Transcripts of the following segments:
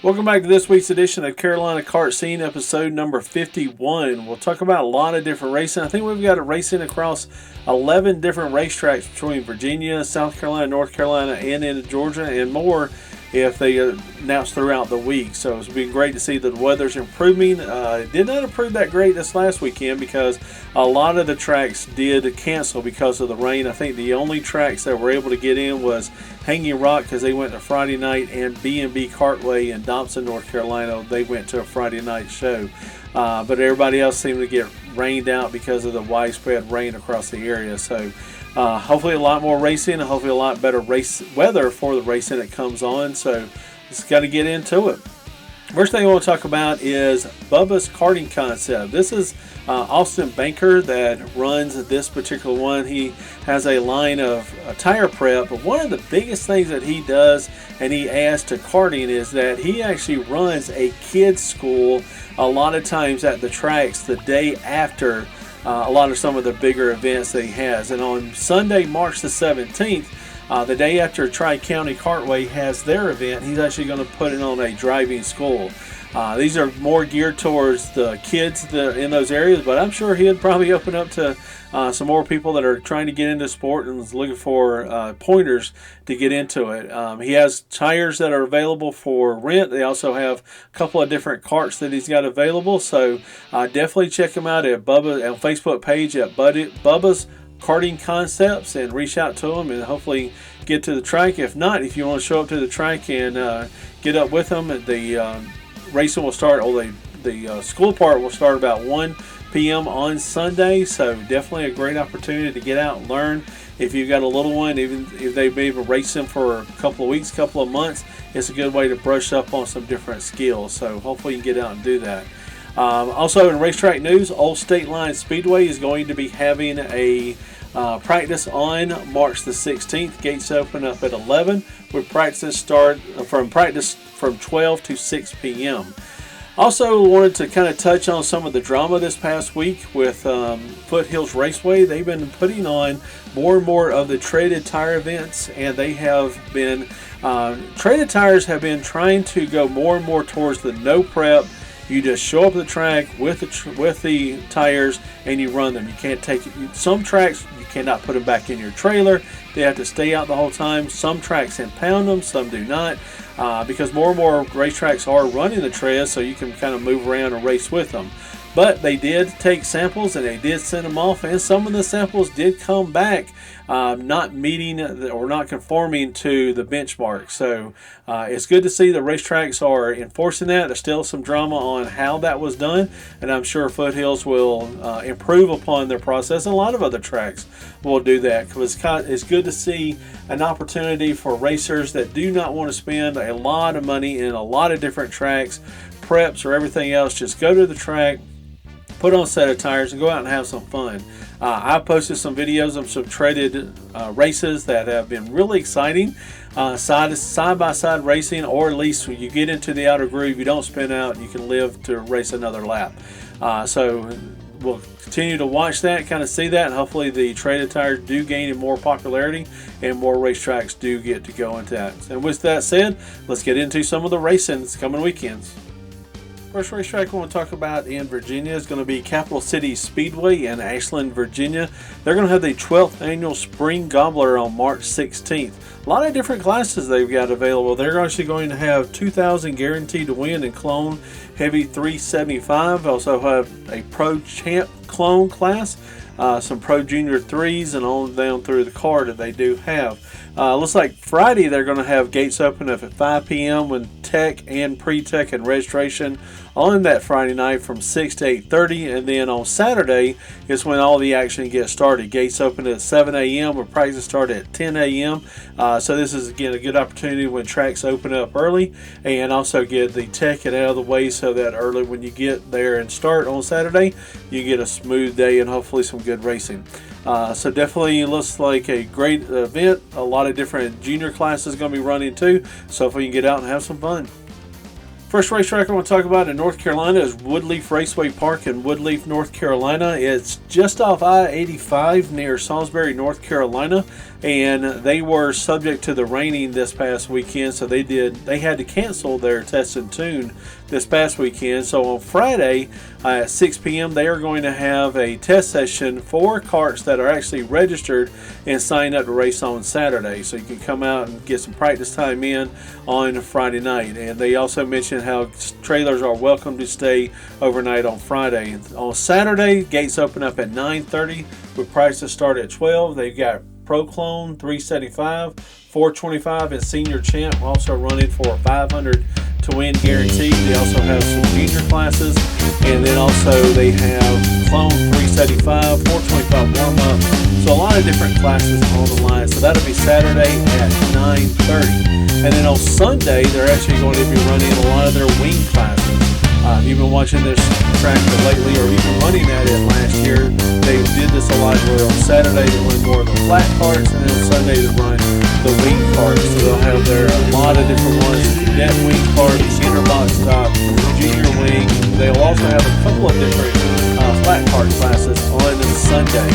Welcome back to this week's edition of Carolina Kart Scene, episode number 51. We'll talk about a lot of different racing. I think we've got a racing across 11 different racetracks between Virginia, South Carolina, North Carolina, and into Georgia, and more if they announce throughout the week. So it's been great to see that the weather's improving. It did not improve that great this last weekend because a lot of the tracks did cancel because of the rain. I think the only tracks that were able to get in was Hanging Rock because they went to Friday night, and B&B Cartway in Dobson, North Carolina, they went to a Friday night show. But everybody else seemed to get rained out because of the widespread rain across the area. So hopefully a lot more racing and hopefully a lot better race weather for the racing that comes on. So just got to get into it. First thing I want to talk about is Bubba's Karting Concept. This is Austin Banker that runs this particular one. He has a line of tire prep, but one of the biggest things that he does and he adds to karting is that he actually runs a kids school a lot of times at the tracks the day after a lot of some of the bigger events that he has. And on Sunday, March the 17th, the day after Tri-County Kartway has their event, he's actually going to put it on a driving school. These are more geared towards the kids in those areas, but I'm sure he'd probably open up to some more people that are trying to get into sport and is looking for pointers to get into it. He has tires that are available for rent. They also have a couple of different karts that he's got available, so definitely check him out at Bubba on Facebook page at Bubba's Karting Concepts and reach out to them and hopefully get to the track. If not, if you want to show up to the track and get up with them, the racing will start, or the school part will start about 1 p.m. on Sunday. So definitely a great opportunity to get out and learn. If you've got a little one, even if they've been racing for a couple of weeks, couple of months, it's a good way to brush up on some different skills. So hopefully you can get out and do that. Also in racetrack news, Old State Line Speedway is going to be having a practice on March the 16th. Gates open up at 11 with practice start from 12 to 6 p.m. Also wanted to kind of touch on some of the drama this past week with Foothills Raceway. They've been putting on more and more of the traded tire events, and they have been traded tires have been trying to go more and more towards the no prep. You just show up at the track with the tires and you run them. You can't take it. Some tracks you cannot put them back in your trailer. They have to stay out the whole time. Some tracks impound them, some do not, because more and more racetracks are running the treads, so you can kind of move around and race with them. But they did take samples and they did send them off, and some of the samples did come back not meeting or not conforming to the benchmark. So it's good to see the racetracks are enforcing that. There's still some drama on how that was done, and I'm sure Foothills will improve upon their process. And a lot of other tracks will do that, because it's good to see an opportunity for racers that do not want to spend a lot of money in a lot of different tracks, preps, or everything else. Just go to the track, put on a set of tires, and go out and have some fun. I posted some videos of some traded races that have been really exciting, side-by-side racing, or at least when you get into the outer groove, you don't spin out and you can live to race another lap. So we'll continue to watch that, kind of see that, and hopefully the traded tires do gain in more popularity and more racetracks do get to go into that. And with that said, let's get into some of the racing this coming weekends. First racetrack I want to talk about in Virginia is going to be Capital City Speedway in Ashland, Virginia. They're going to have the 12th annual Spring Gobbler on March 16th. A lot of different classes they've got available. They're actually going to have 2,000 guaranteed to win in clone heavy 375. Also have a Pro Champ clone class, some Pro Junior 3s, and on down through the card that they do have. Looks like Friday they're going to have gates open up at 5 p.m. with tech and pre-tech and registration on that Friday night from 6 to 8:30, and then on Saturday is when all the action gets started. Gates open at 7 a.m. with practice start at 10 a.m. So this is again a good opportunity when tracks open up early, and also get the tech out of the way so that early when you get there and start on Saturday, you get a smooth day and hopefully some good racing. So definitely looks like a great event. A lot of different junior classes going to be running too. So if we can get out and have some fun. First racetrack I want to talk about in North Carolina is Woodleaf Raceway Park in Woodleaf, North Carolina. It's just off I-85 near Salisbury, North Carolina, and they were subject to the raining this past weekend, so they had to cancel their test and tune this past weekend. So on Friday at 6 p.m. they are going to have a test session for karts that are actually registered and signed up to race on Saturday. So you can come out and get some practice time in on Friday night. And they also mentioned how trailers are welcome to stay overnight on Friday. On Saturday, gates open up at 9:30 with prices start at 12. They've got Pro Clone 375, 425, and Senior Champ also running for 500 to win guaranteed. They also have some junior classes, and then also they have Clone 375, 425 warm up. So a lot of different classes on the line. So that'll be Saturday at 9:30. And then on Sunday, they're actually going to be running a lot of their wing classes. If you've been watching this track lately, or even running at it last year, they did this a lot where on Saturday they run more of the flat karts, and then on Sunday they run the wing karts. So they'll have a lot of different ones: net wing karts, interbox top, junior wing. They'll also have a couple of different flat kart classes on Sunday.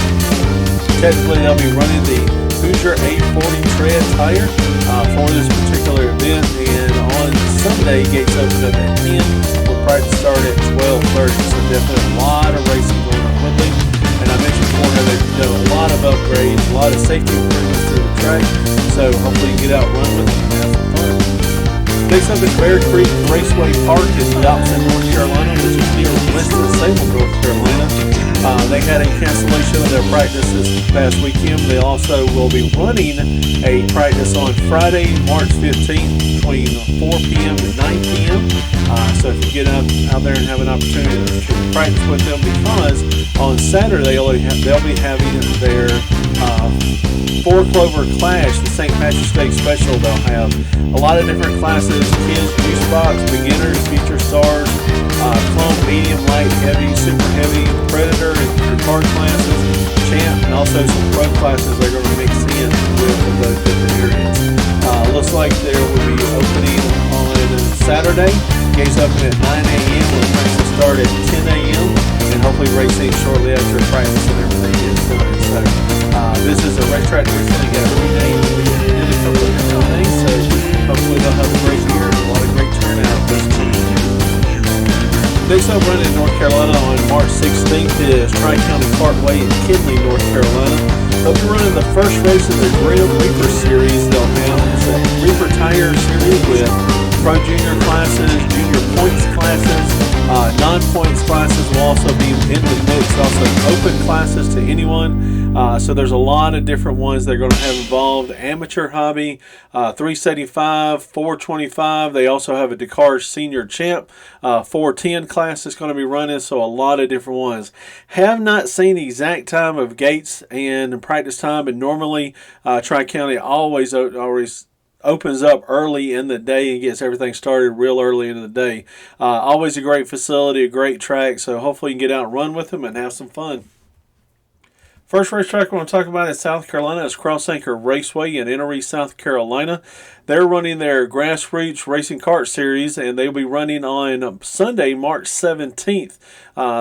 Technically, they'll be running the Hoosier 840 tread tire for this particular event, and on Sunday gates open up at 10. Practice start at 12:30, so definitely a lot of racing going on with it. And I mentioned before how they've done a lot of upgrades, a lot of safety improvements to the track, so hopefully you get out, run with it, and have some fun. Next up is Bear Creek Raceway Park in Dobson, North Carolina, which is near Winston-Salem, North Carolina. They had a cancellation of their practice this past weekend. They also will be running a practice on Friday, March 15th, between 4 p.m. and 9 p.m. So if you get out there and have an opportunity to practice with them, because on Saturday they'll be having their Four Clover Clash, the St. Patrick's Day special. They'll have a lot of different classes: kids, juice box, beginners, future stars, clone, medium, light, heavy, super heavy, predator, and card classes, champ, and also some pro classes they're going to mix in with those different areas. Looks like there will be opening on Saturday. Gates open at 9 a.m. with practice start at 10 a.m. and hopefully racing shortly after practice and everything is done. So this is a racetrack that recently got renamed. We did a couple of different things, so hopefully they'll have a great year and a lot of great turnout this week. Next up, running in North Carolina on March 16th is Tri-County Kartway in Kinley, North Carolina. They'll be running the first race of the Grim Reaper Series. They'll have a Reaper Tire Series with Pro Junior classes, Junior Points classes, non-points classes will also be in the mix. Also open classes to anyone. So there's a lot of different ones they're going to have involved. Amateur hobby, 375, 425. They also have a Dakar Senior Champ, 410 class is going to be running. So a lot of different ones. Have not seen the exact time of gates and practice time, but normally Tri-County always opens up early in the day and gets everything started real early in the day. Always a great facility, a great track, so hopefully you can get out and run with them and have some fun. First racetrack I want to talk about in South Carolina is Cross Anchor Raceway in Enoree, South Carolina. They're running their Grassroots Racing Kart Series, and they'll be running on Sunday, March 17th.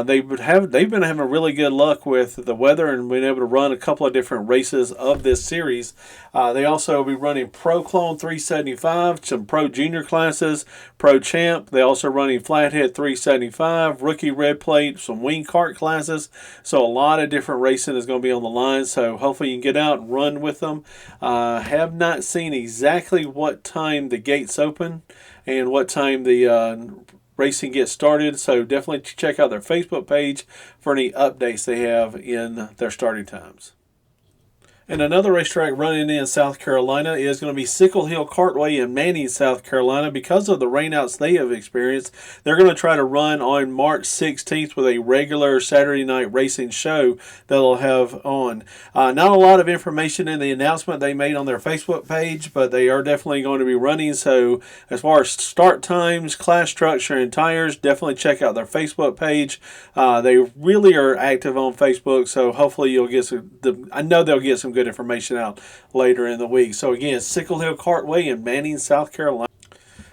They've been having really good luck with the weather and being able to run a couple of different races of this series. They also will be running Pro Clone 375, some Pro Junior classes, Pro Champ. They're also running Flathead 375, Rookie Red Plate, some Wing Kart classes. So a lot of different racing is going to be on the line. So hopefully you can get out and run with them. Have not seen exactly what time the gates open and what time the racing gets started, so definitely check out their Facebook page for any updates they have in their starting times. And another racetrack running in South Carolina is going to be Sickle Hill Kartway in Manning, South Carolina. Because of the rainouts they have experienced, they're going to try to run on March 16th with a regular Saturday night racing show that they'll have on. Not a lot of information in the announcement they made on their Facebook page, but they are definitely going to be running. So as far as start times, class structure, and tires, definitely check out their Facebook page. They really are active on Facebook, so hopefully you'll get I know they'll get some good information out later in the week. So again, Sickle Hill Kartway in Manning, South Carolina.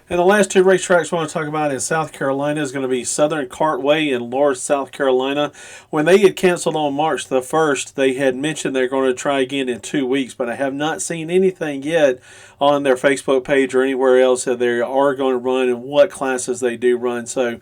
And the last two racetracks we want to talk about in South Carolina is going to be Southern Kartway in Lawrence, South Carolina. When they had canceled on March the 1st, they had mentioned they're going to try again in 2 weeks, but I have not seen anything yet on their Facebook page or anywhere else that they are going to run and what classes they do run. So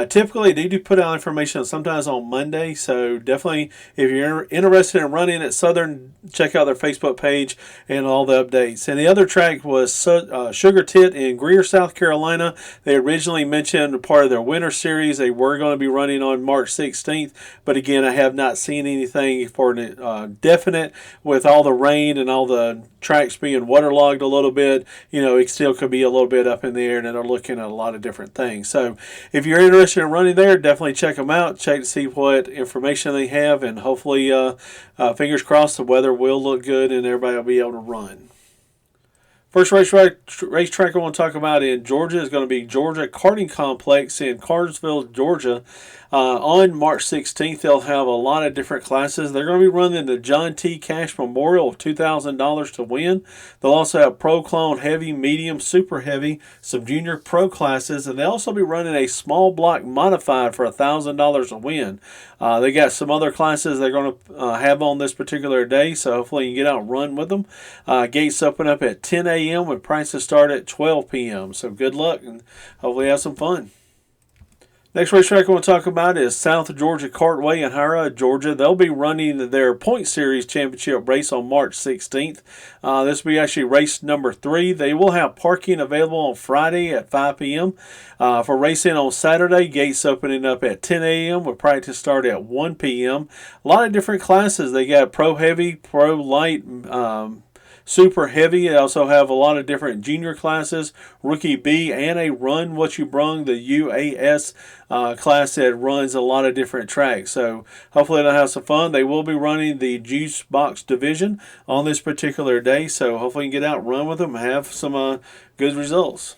typically they do put out information sometimes on Monday, so definitely if you're interested in running at Southern, check out their Facebook page and all the updates. And the other track was Sugar Tit in Greer, South Carolina. They originally mentioned part of their winter series they were going to be running on March 16th, but again, I have not seen anything for definite with all the rain and all the tracks being waterlogged a little bit. It still could be a little bit up in the air, and they're looking at a lot of different things. So if you're interested in running there, definitely check them out. Check to see what information they have, and hopefully, fingers crossed, the weather will look good and everybody will be able to run. First racetrack I want to talk about in Georgia is going to be Georgia Karting Complex in Cartersville, Georgia. On March 16th, they'll have a lot of different classes. They're going to be running the John T. Cash Memorial of $2,000 to win. They'll also have Pro Clone Heavy, Medium, Super Heavy, some Junior Pro classes, and they'll also be running a Small Block Modified for $1,000 to win. They got some other classes they're going to have on this particular day, so hopefully you can get out and run with them. Gates open up at 10 a.m. with prices start at 12 p.m. So good luck and hopefully have some fun. Next racetrack I want to talk about is South Georgia Kartway in Hira, Georgia. They'll be running their Point Series Championship race on March 16th. This will be actually race number 3. They will have parking available on Friday at 5 p.m. For racing on Saturday, gates opening up at 10 a.m. with practice start at 1 p.m. A lot of different classes. They got Pro Heavy, Pro Light, Super Heavy. They also have a lot of different junior classes, Rookie B, and a Run What You Brung, the UAS class that runs a lot of different tracks. So hopefully they'll have some fun. They will be running the Juice Box division on this particular day, so hopefully you can get out and run with them and have some good results.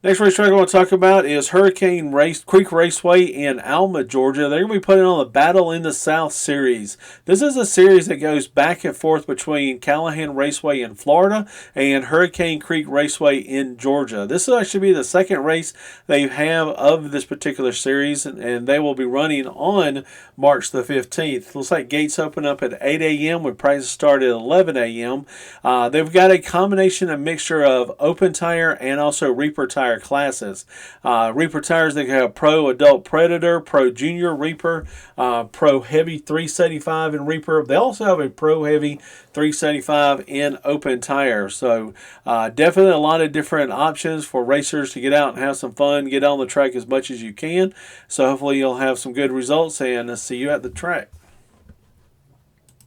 Next racetrack I want to talk about is Hurricane Creek Raceway in Alma, Georgia. They're going to be putting on the Battle in the South series. This is a series that goes back and forth between Callahan Raceway in Florida and Hurricane Creek Raceway in Georgia. This will actually be the second race they have of this particular series, and they will be running on March the 15th. Looks like gates open up at 8 a.m. with prices start at 11 a.m. They've got a combination, a mixture of open tire and also Reaper tire classes. Reaper tires, they have Pro Adult Predator, Pro Junior Reaper, Pro Heavy 375 in Reaper. They also have a Pro Heavy 375 in open tire. So definitely a lot of different options for racers to get out and have some fun, get on the track as much as you can. So hopefully you'll have some good results, and see you at the track.